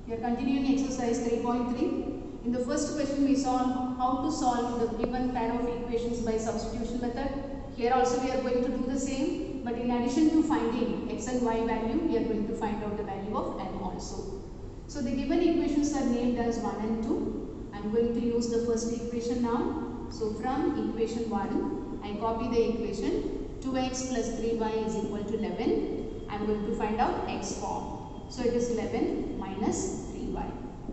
We are continuing exercise 3.3. In the first question we saw how to solve the given pair of equations by substitution method. Here also we are going to do the same, but in addition to finding x and y value, we are going to find out the value of n also. So the given equations are named as 1 and 2. I am going to use the first equation now. So from equation 1, I copy the equation 2x plus 3y is equal to 11. I am going to find out x form. So it is 11 minus 3y.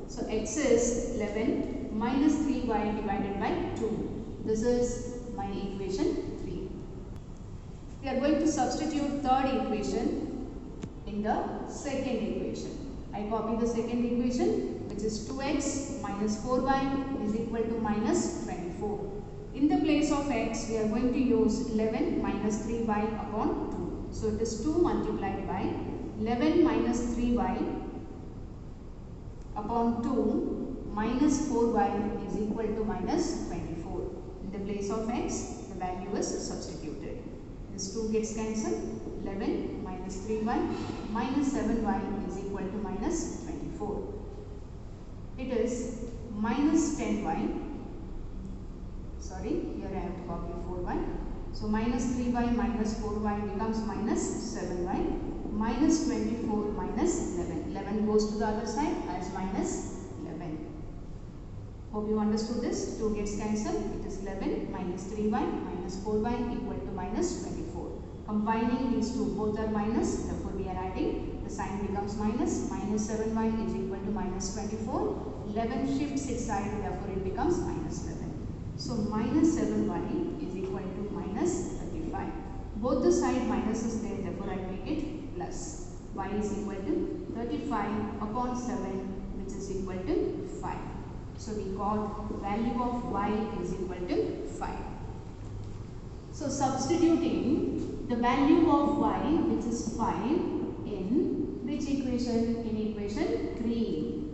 So x is 11 minus 3y divided by 2. This is my equation 3. We are going to substitute third equation in the second equation. I copy the second equation, which is 2x minus 4y is equal to minus 24. In the place of x, we are going to use 11 minus 3y upon 2. So it is 2 multiplied by 11 minus 3y upon 2 minus 4y is equal to minus 24. In the place of x, the value is substituted. This 2 gets cancelled. 11 minus 3y minus 7y is equal to minus 24. It is minus 10y. Sorry, here I have to copy 4y. So minus 3y minus 4y becomes minus 7y. Minus 24 minus 11. 11 goes to the other side as minus 11. Hope you understood this. 2 gets cancelled. It is 11 minus 3y minus 4y equal to minus 24. Combining these two, both are minus, therefore we are adding. The sign becomes minus. Minus 7y is equal to minus 24. 11 shifts its side, therefore it becomes minus 11. So minus 7y is equal to minus 35. Both the side minus is there, therefore I make it plus. Y is equal to 35 upon 7, which is equal to 5. So we got value of y is equal to 5. So substituting the value of y, which is 5, in which equation? In equation 3.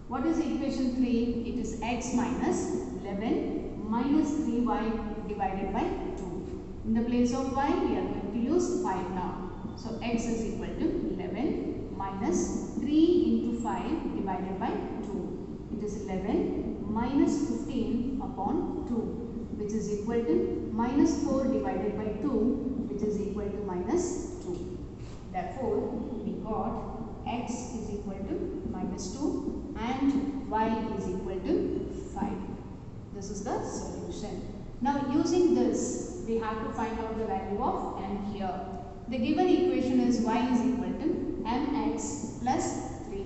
What is equation 3? It is x minus 11 minus 3y divided by 2. In the place of y, we are going to use 5 now. So x is equal to 11 minus 3 into 5 divided by 2. It is 11 minus 15 upon 2, which is equal to minus 4 divided by 2, which is equal to minus 2. Therefore, we got x is equal to minus 2 and y is equal to 5. This is the solution. Now, using this, we have to find out the value of m here. The given equation is y is equal to mx plus 3.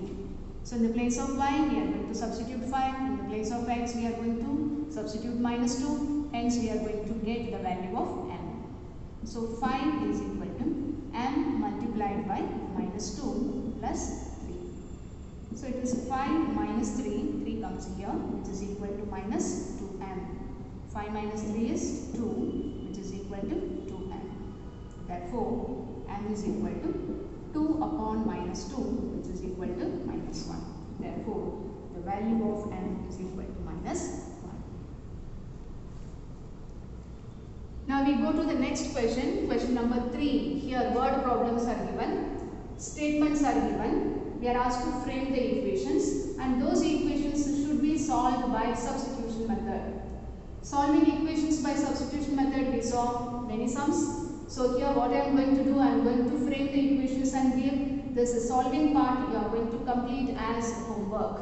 So, in the place of y, we are going to substitute 5. In the place of x, we are going to substitute minus 2. Hence, we are going to get the value of m. So, 5 is equal to m multiplied by minus 2 plus 3. So, it is 5 minus 3. 3 comes here, which is equal to minus 2m. 5 minus 3 is 2, which is equal to 2m. Therefore, m is equal to 2 upon minus 2, which is equal to minus 1. Therefore, the value of m is equal to minus 1. Now we go to the next question, question number 3. Here word problems are given, statements are given. We are asked to frame the equations, and those equations should be solved by substitution method. Solving equations by substitution method, we saw many sums. So here what I am going to do, I am going to frame the equations and give this solving part you are going to complete as homework.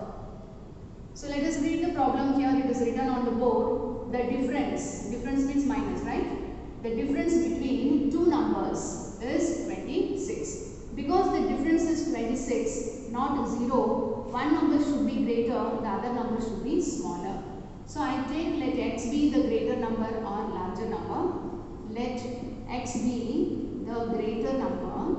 So let us read the problem here. It is written on the board. The difference means minus, right? The difference between two numbers is 26. Because the difference is 26, not 0, one number should be greater, the other number should be smaller. So I take let x be the greater number or larger number. Let x be the greater number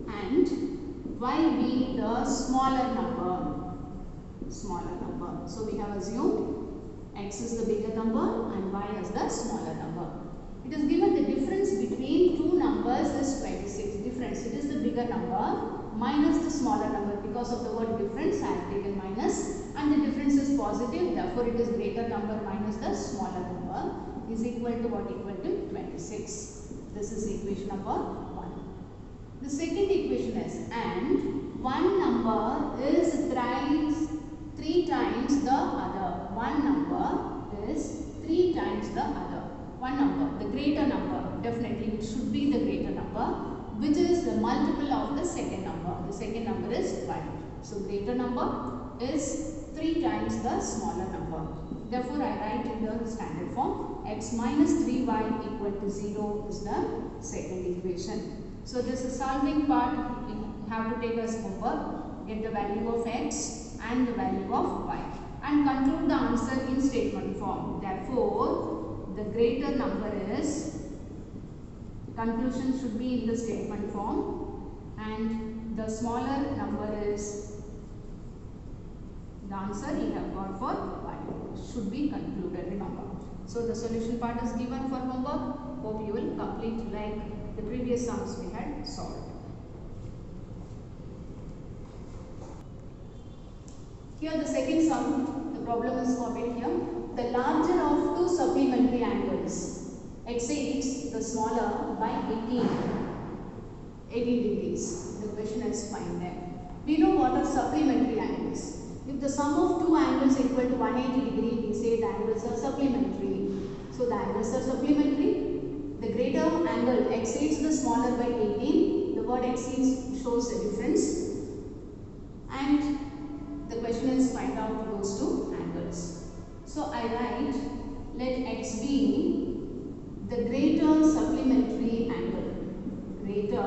and y be the smaller number. So we have assumed x is the bigger number and y is the smaller number. It is given the difference between two numbers is 26. Difference, it is the bigger number minus the smaller number. Because of the word difference, I have taken minus, and the difference is positive. Therefore, it is greater number minus the smaller number is equal to what? Equal to 26. This is equation number 1. The second equation is greater number, definitely it should be the greater number, which is the multiple of the second number. The second number is 1. So greater number is 3 times the smaller number. Therefore, I write in the standard form x minus 3y equal to 0 is the second equation. So this is solving part. You have to take as homework, get the value of x and the value of y and conclude the answer in statement form. Therefore, the greater number is, conclusion should be in the statement form, and the smaller number is, the answer you have got for y should be concluded, remember. So the solution part is given for homework. Hope you will complete like the previous sums we had solved. Here the second sum, the problem is copied here. The larger of two supplementary angles exceeds the smaller by 18 degrees. The question is find them. We know what are supplementary angles. If the sum of two angles equal to 180 degree, we say the angles are supplementary. So the angles are supplementary. The greater angle exceeds the smaller by 18. The word exceeds shows a difference. And the question is find out those two angles. So I write, let x be the greater supplementary angle. Greater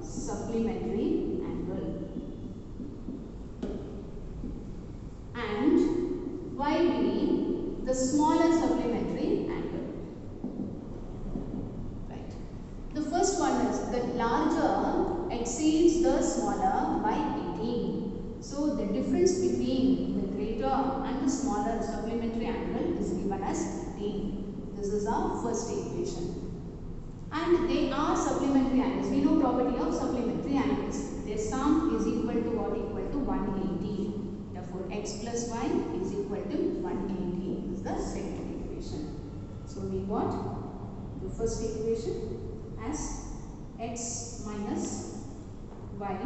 supplementary angle. And y be the smaller supplementary angle. Right. The first one is the larger exceeds the smaller by 18. So the difference between the greater and the smaller supplementary angle is given as 18. This is our first equation. And they are supplementary angles. We know property of supplementary angles. Their sum is equal to what? Equal to 180. Therefore, x plus y is equal to 180. This is the second equation. So we got the first equation as x minus y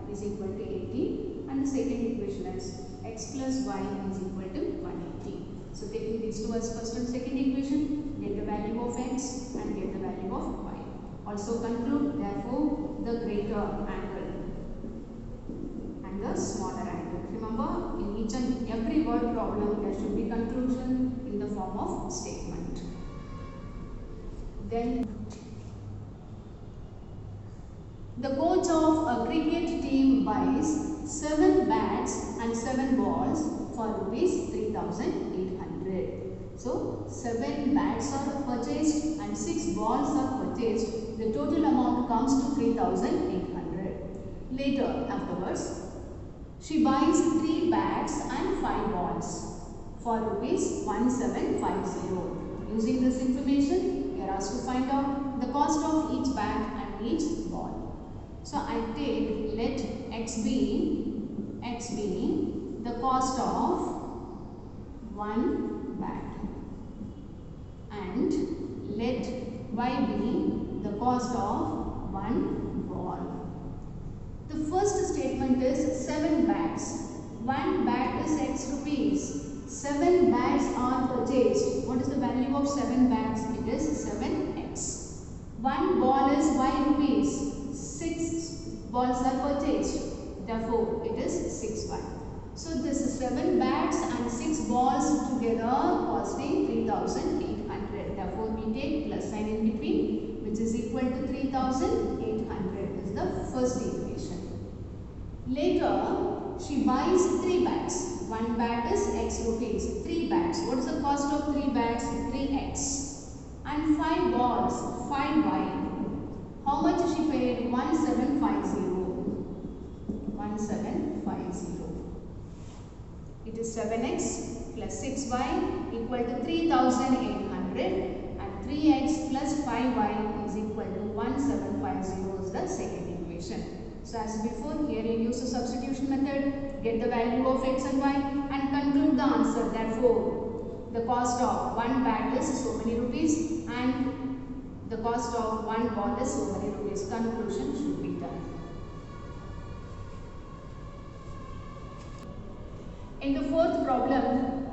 is equal to 80. And the second equation is x plus y is equal to 180. So taking these two as first and second equation, get the value of x and get the value of y. Also conclude, therefore, the greater angle and the smaller angle. Remember, in each and every word problem, there should be conclusion in the form of statement. Then the coach of a cricket team buys 7 bats and 7 balls for rupees 3,800. So 7 bats are purchased and 6 balls are purchased. The total amount comes to 3,800. Later, afterwards, she buys 3 bats and 5 balls for rupees 1,750. Using this information, we are asked to find out the cost of each bat and each ball. So I take, let x be the cost of 1 bat and let y be the cost of 1 ball. The first statement is 7 bats. 1 bat is x rupees. 7 bats are purchased. What is the value of 7 bats? It is 7x. 1 ball is y rupees. 6 balls are purchased. Therefore, it is 6y. So this is 7 bats and 6 balls together costing 3,800. Therefore, we take plus sign in between, which is equal to 3,800. This is the first equation. Later, she buys 3 bats. 1 bat is x rupees. 3 bats. What is the cost of 3 bats? 3x. And 5 balls, 5y. How much she paid? 1,750. 1,750. It is 7x plus 6y equal to 3,800 and 3x plus 5y is equal to 1,750 is the second equation. So as before, here you use the substitution method, get the value of x and y and conclude the answer. Therefore, the cost of 1 bat is so many rupees and the cost of 1 ball is so many rupees. Conclusion should be done. In the fourth problem,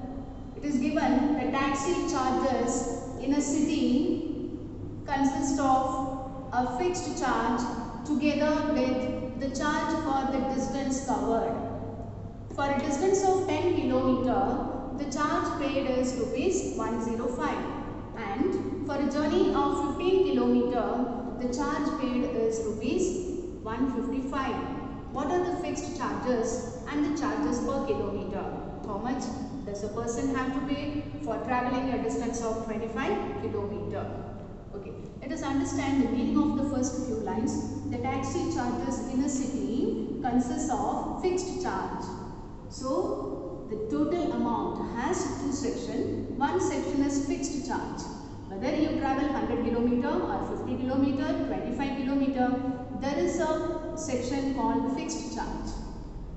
it is given the taxi charges in a city consists of a fixed charge together with the charge for the distance covered. For a distance of 10 km, the charge paid is rupees 105, and for a journey of 15 km, the charge paid is rupees 155. What are the fixed charges and the charges per kilometer? How much does a person have to pay for traveling a distance of 25 km? Okay, let us understand the meaning of the first few lines. The taxi charges in a city consists of fixed charge. So, the total amount has two sections. One section is fixed charge. Whether you travel 100 km or 50 km, 25 km, there is a section called fixed charge.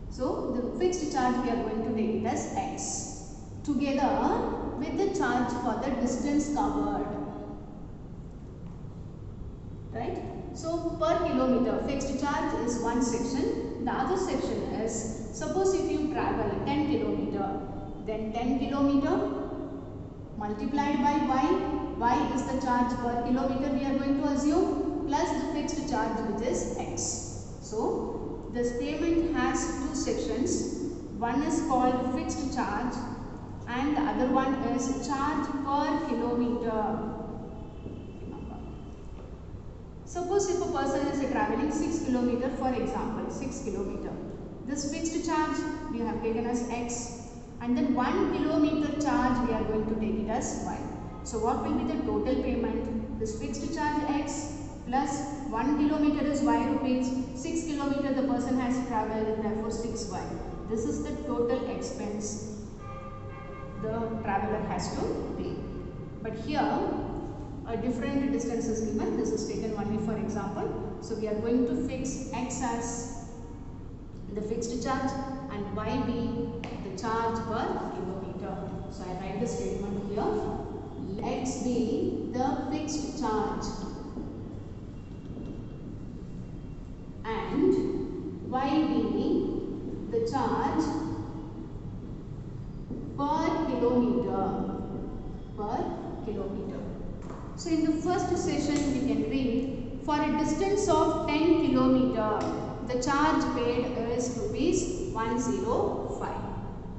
So, the fixed charge we are going to take it as X together with the charge for the distance covered. Right? So, per kilometer fixed charge is one section. The other section is, suppose if you travel 10 km, then 10 km multiplied by y is the charge per kilometer we are going to assume, plus the fixed charge which is X. So, this payment has two sections. One is called fixed charge and the other one is charge per kilometer. Suppose if a person is traveling 6 km, for example, 6 km. This fixed charge we have taken as X, and then 1 km charge we are going to take it as Y. So what will be the total payment? This fixed charge X plus 1 km is Y rupees, 6 km the person has travelled, therefore 6Y. This is the total expense the traveller has to pay. But here a different distance is given. This is taken only for example. So we are going to fix X as the fixed charge and Y be the charge per kilometer. So I write the statement here. X be the fixed charge and Y be the charge per kilometer. So in the first session we can read, for a distance of 10 km, the charge paid is rupees 105.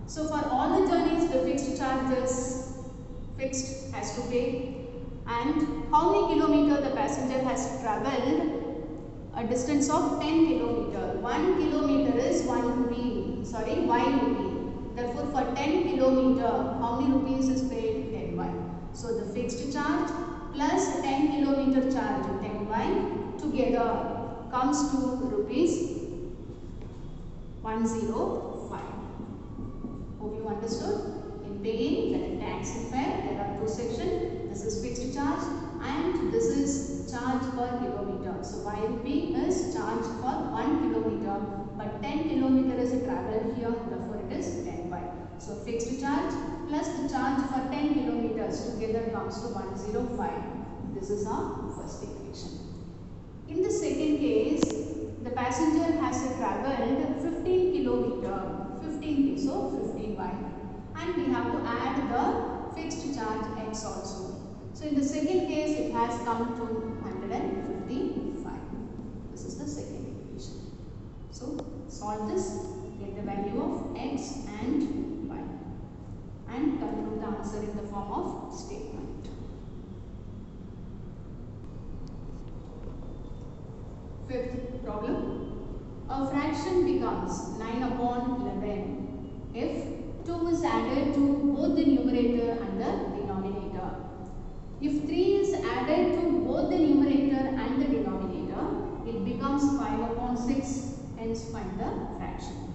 So for all the journeys the fixed charge is fixed, has to pay, and how many kilometer the passenger has travelled? A distance of 10 km. 1 km is 1 rupee, Y rupee. Therefore for 10 km, how many rupees is paid? 10Y. So the fixed charge plus 10 km charge, 10Y, together comes to rupees 105. Hope you understood. In paying the taxi fare, there are two sections. This is fixed charge and this is charge per kilometer. So Y rupee is charge for 1 km, but 10 km is a travel here, therefore it is 10Y. So fixed charge plus the charge for 10 kilometers together comes to 105. This is our first equation. In the second case, the passenger has travelled 15 km, 15, so 15Y, and we have to add the fixed charge X also. So in the second case, it has come to 155. This is the second equation. So solve this, get the value of X and Y, and conclude the answer in the form of statement. Fifth problem. A fraction becomes 9 upon 11 if 2 is added to both the numerator and the denominator. If 3 is added to both the numerator and the denominator, it becomes 5 upon 6. Hence find the fraction.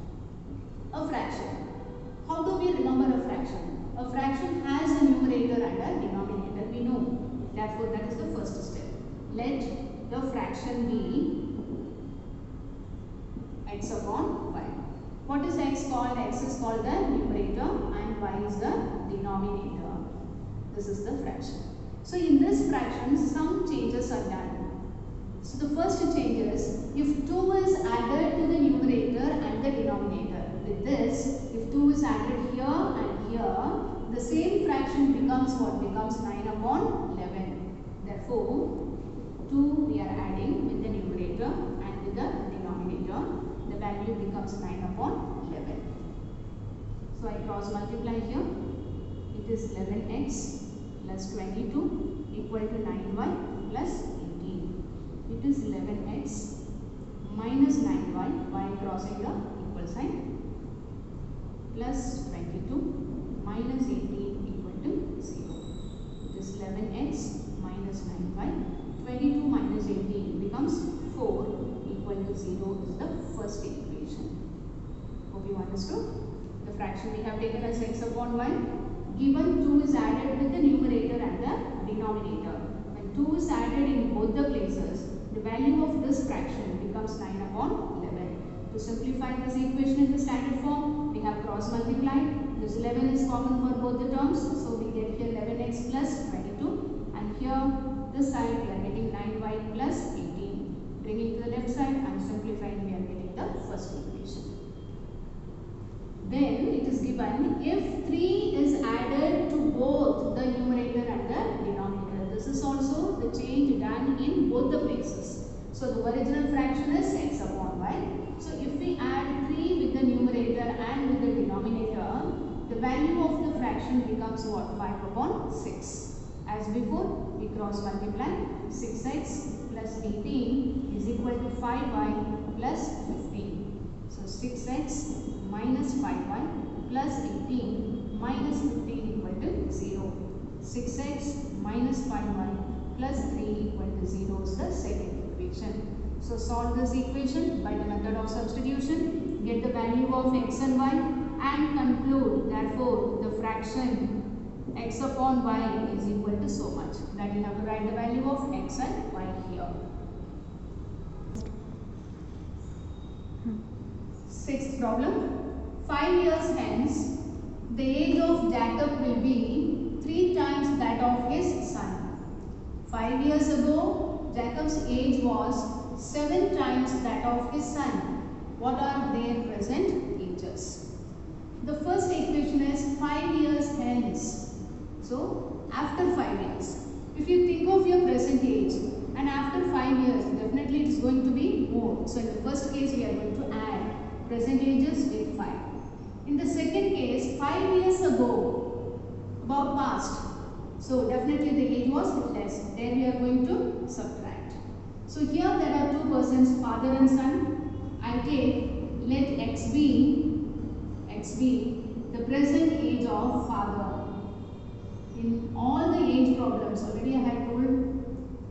A fraction. How do we remember a fraction? A fraction has a numerator and a denominator. We know. Therefore, that is the first step. Let the fraction be x upon y. What is x called? X is called the numerator and y is the denominator. This is the fraction. So in this fraction, some changes are done. So the first change is, if 2 is added to the numerator and the denominator. With this, if 2 is added here and here, the same fraction becomes what? Becomes 9 upon 11. Therefore, adding with the numerator and with the denominator, the value becomes 9 upon 11. So I cross multiply here. It is 11x plus 22 equal to 9y plus 18. It is 11x minus 9y, y crossing the equal sign, plus 22 minus 18 equal to 0. It is 11x minus 9y. 22 minus 18 becomes 4 equal to 0 is the first equation. Hope you understood. The fraction we have taken as x upon y. Given 2 is added with the numerator and the denominator. When 2 is added in both the places, the value of this fraction becomes 9 upon 11. To simplify this equation in the standard form, we have cross multiplied. This 11 is common for both the terms, so we get here 11x plus 22, and here this side we are getting 9y plus 18. Bringing to the left side and simplifying, we are getting the first equation. Then it is given if 3 is added to both the numerator and the denominator. This is also the change done in both the places. So the original fraction is x upon y. So if we add 3 with the numerator and with the denominator, the value of the fraction becomes what? 5 upon 6. As before, we cross multiply. 6x plus 18 is equal to 5y plus 15. So 6x minus 5y plus 18 minus 15 equal to 0. 6x minus 5y plus 3 equal to 0 is the second equation. So solve this equation by the method of substitution, get the value of x and y, and conclude therefore the fraction x upon y is equal to so much. That you have to write the value of x and y here. Sixth problem. 5 years hence, the age of Jacob will be 3 times that of his son. 5 years ago, Jacob's age was 7 times that of his son. What are their present ages? The first equation is 5 years hence. So, after 5 years. If you think of your present age and after 5 years, definitely it is going to be more. So, in the first case, we are going to add present ages with 5. In the second case, 5 years ago, about past. So, definitely the age was less. There we are going to subtract. So, here there are two persons, father and son. I take, let x be the present age of father. In all the age problems, already I had told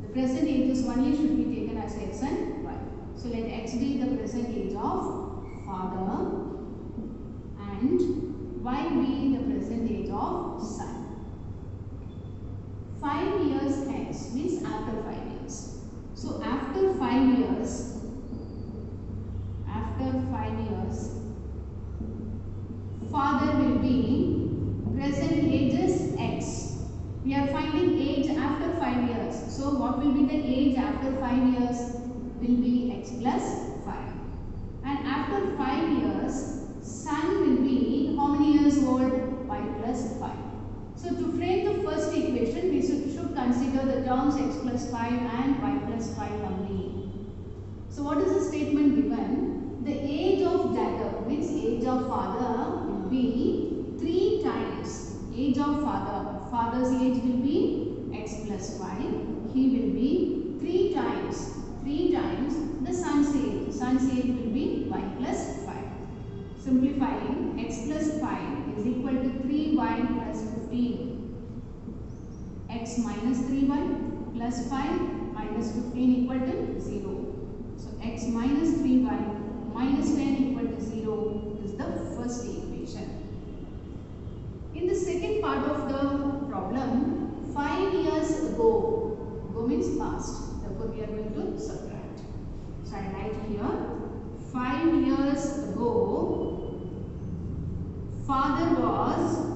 the present ages only should be taken as x and y. So, let x be the present age of father and y be the present age of son. 5 years hence means after 5 years. So, after 5 years, father will be present age is x. We are finding age after 5 years. So, what will be the age after 5 years? Will be x plus 5. And after 5 years, son will be how many years old? Y plus 5. So, to frame the first equation, we should consider the terms x plus 5 and y plus 5 only. So, what is the statement given? The age of Jacob means age of father will be 3 times age of father. Father's age will be x plus 5. He will be 3 times the son's age. Son's age will be y plus 5. Simplifying, x plus 5 is equal to 3y plus 15. X minus 3y plus 5 minus 15 equal to 0. So, x minus 3y minus 10 equal to 0 is the first equation. In the second part of the problem, 5 years ago, go means past, therefore we are going to subtract. So, I write here 5 years ago, father was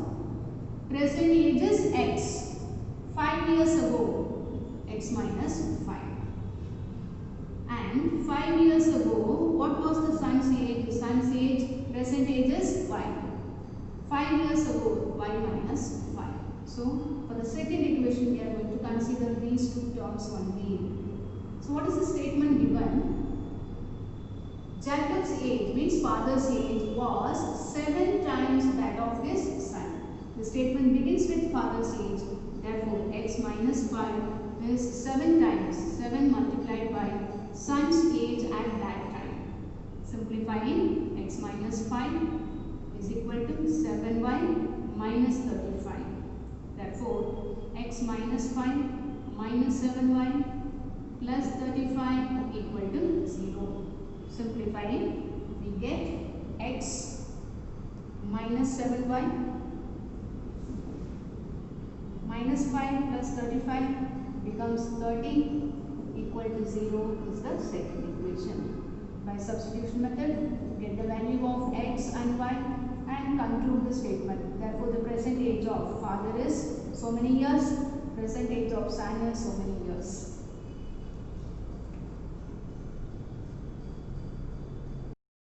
present age is x. 5 years ago, x minus 5. And 5 years ago, what was the son's age? The son's age, present age is y. 5 years ago, y minus 5. So, for the second equation, we are going to consider these two terms only. So what is the statement given? Jacob's age, means father's age, was 7 times that of his son. The statement begins with father's age. Therefore, x minus 5 is 7 times, 7 multiplied by son's age at that time. Simplifying, x minus 5 is equal to 7y minus 35. Therefore, x minus 5 minus 7y plus 35 equal to 0. Simplifying, we get x minus 7y minus 5 plus 35 becomes 30 equal to 0 is the second equation. By substitution method, get the value of x and y and conclude the statement. Therefore, the present age of father is so many years, present age of son is so many years.